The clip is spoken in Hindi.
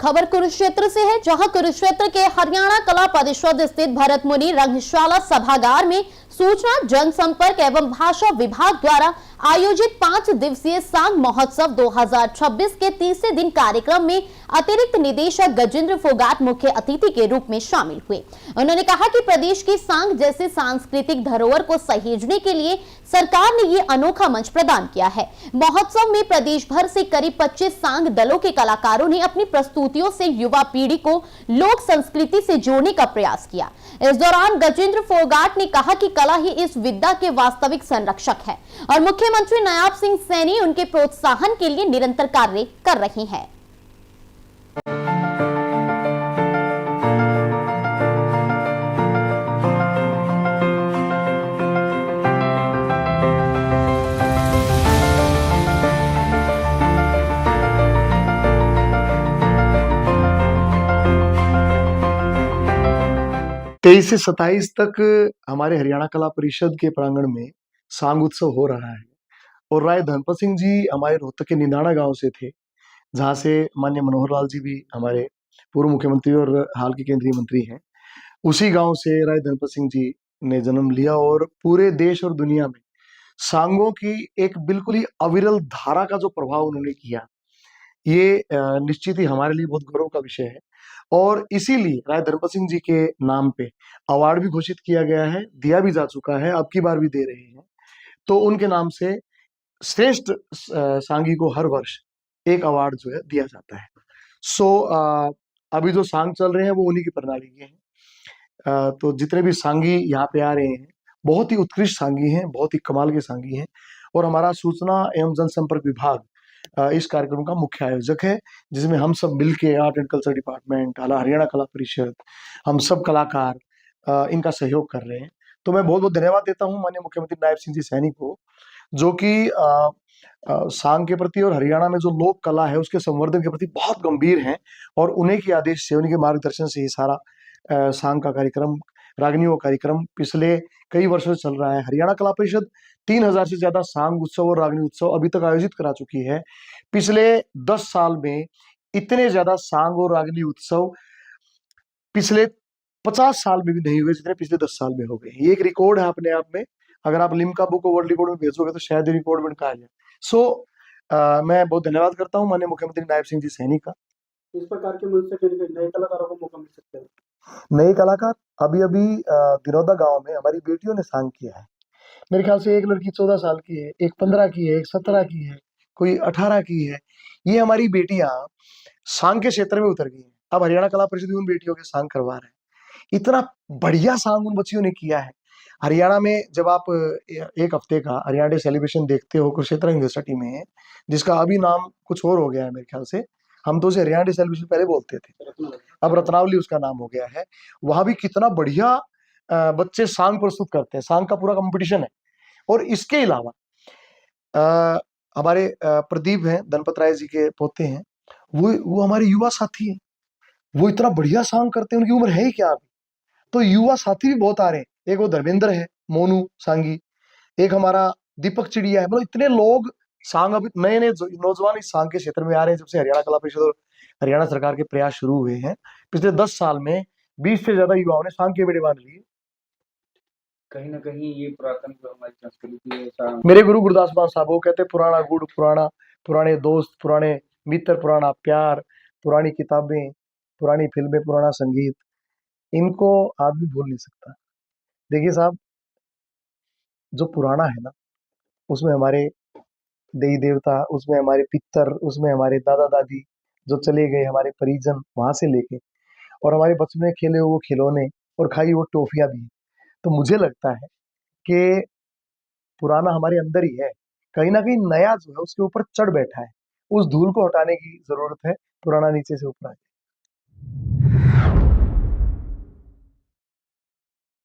खबर कुरुक्षेत्र से है, जहां कुरुक्षेत्र के हरियाणा कला परिषद स्थित भरत मुनि रंगशाला सभागार में सूचना जनसंपर्क एवं भाषा विभाग द्वारा आयोजित 5 दिवसीय सांग महोत्सव 2026 के तीसरे दिन कार्यक्रम में अतिरिक्त निदेशक गजेंद्र फोगाट मुख्य अतिथि के रूप में शामिल हुए। उन्होंने कहा कि प्रदेश की सांग जैसे सांस्कृतिक धरोहर को सहेजने के लिए सरकार ने ये अनोखा मंच प्रदान किया है। महोत्सव में प्रदेश भर से करीब 25 सांग दलों के कलाकारों ने अपनी प्रस्तुतियों से युवा पीढ़ी को लोक संस्कृति से जोड़ने का प्रयास किया। इस दौरान गजेंद्र फोगाट ने कहा कि कला ही इस विद्या के वास्तविक संरक्षक है और मुख्यमंत्री नायब सिंह सैनी उनके प्रोत्साहन के लिए निरंतर कार्य कर रहे हैं। तेईस से 27 तक हमारे हरियाणा कला परिषद के प्रांगण में सांग उत्सव हो रहा है और राय धनपत सिंह जी हमारे रोहतक के निंदाना गांव से थे, जहां से माननीय मनोहर लाल जी भी हमारे पूर्व मुख्यमंत्री और हाल के केंद्रीय मंत्री हैं। उसी गांव से राय धनपत सिंह जी ने जन्म लिया और पूरे देश और दुनिया में सांगों की एक बिल्कुल ही अविरल धारा का जो प्रभाव उन्होंने किया, ये निश्चित ही हमारे लिए बहुत गौरव का विषय है। और इसीलिए राय धनपत सिंह जी के नाम पे अवार्ड भी घोषित किया गया है, दिया भी जा चुका है, अब की बार भी दे रहे हैं। तो उनके नाम से श्रेष्ठ सांगी को हर वर्ष एक अवार्ड जो है दिया जाता है। अभी जो सांग चल रहे हैं वो उन्हीं की प्रणाली के हैं। तो जितने भी सांगी यहाँ पे आ रहे हैं बहुत ही उत्कृष्ट सांगी हैं, बहुत ही कमाल के सांगी हैं। और हमारा सूचना एवं जनसंपर्क विभाग इस कार्यक्रम का मुख्य आयोजक है, जिसमें हम सब मिलके art and culture department, Haryana कला परिषद, हम सब कलाकार इनका सहयोग कर रहे हैं। तो मैं बहुत बहुत धन्यवाद देता हूं माननीय मुख्यमंत्री नायब सिंह जी सैनी को, जो कि सांग के प्रति और हरियाणा में जो लोक कला है उसके संवर्धन के प्रति बहुत गंभीर हैं। और उन्हीं के आदेश से, उन्हीं के मार्गदर्शन से ये सारा सांग का कार्यक्रम, रागनियों का कार्यक्रम पिछले कई वर्षों से चल रहा है। हरियाणा कला परिषद 3000 से ज्यादा सांग उत्सव और रागनी उत्सव अभी तक आयोजित करा चुकी है। पिछले 10 साल में इतने ज्यादा सांग और रागनी उत्सव पिछले 50 साल में भी नहीं हुए जितने पिछले 10 साल में हो गए। ये एक रिकॉर्ड है अपने आप में। अगर आप लिम्का बुक वर्ल्ड रिकॉर्ड में भेजोगे तो शायद रिकॉर्ड में कहा जाए। मैं बहुत धन्यवाद करता हूँ माननीय मुख्यमंत्री नायब सिंह जी सैनी का। इस प्रकार के मंच से नए कलाकारों को मौका मिल सकता है। नए कलाकार अभी दिनौदा गांव में हमारी बेटियों ने सांग किया है। मेरे ख्याल से एक लड़की 14 साल की है, एक 15 की है, एक 17 की है, कोई 18 की है। ये हमारी बेटियां सांग के क्षेत्र में उतर गई हैं। अब हरियाणा कला परिषद उन बेटियों के सांग करवा रहे हैं। इतना बढ़िया सांग उन बच्चियों ने किया है। हरियाणा में जब आप एक हफ्ते का हरियाणा डे सेलिब्रेशन देखते हो कुरुक्षेत्र यूनिवर्सिटी में, जिसका अभी नाम कुछ और हो गया है मेरे ख्याल से, हम तो उसे हरियाणा डे सेलिब्रेशन पहले बोलते थे, अब रत्नावली उसका नाम हो गया है। वहां भी कितना बढ़िया बच्चे सांग प्रस्तुत करते हैं, सांग का पूरा कंपटीशन है। और इसके अलावा हमारे प्रदीप हैं, धनपत राय जी के पोते हैं, वो हमारे युवा साथी हैं। वो इतना बढ़िया सांग करते हैं, उनकी उम्र है ही क्या अभी। तो युवा साथी भी बहुत आ रहे हैं। एक वो धर्मेंद्र है, मोनू सांगी, एक हमारा दीपक चिड़िया है। मतलब इतने लोग सांग, अभी नए नए नौजवान इस सांग के क्षेत्र में आ रहे हैं जब से हरियाणा कला परिषद और हरियाणा सरकार के प्रयास शुरू हुए हैं। पिछले 10 साल में 20 से ज्यादा युवाओं ने सांग के बेड़े बांध लिए। कहीं ना कहीं ये पुरातन जो हमारी संस्कृति है, मेरे गुरु गुरदास मान साहब वो कहते, पुराना गुड़, पुराना, पुराने दोस्त, पुराने मित्र, पुराना प्यार, पुरानी किताबें, पुरानी फिल्में, पुराना संगीत, इनको आदमी भूल नहीं सकता। देखिए साहब, जो पुराना है ना, उसमें हमारे देवी देवता, उसमें हमारे पितर, उसमें हमारे दादा दादी जो चले गए, हमारे परिजन वहां से लेके, और हमारे बचपन में खेले हुए वो खिलौने और खाई वो टॉफियां भी। तो मुझे लगता है कि पुराना हमारे अंदर ही है, कहीं ना कहीं नया जो है उसके ऊपर चढ़ बैठा है। उस धूल को हटाने की जरूरत है, पुराना नीचे से ऊपर आए।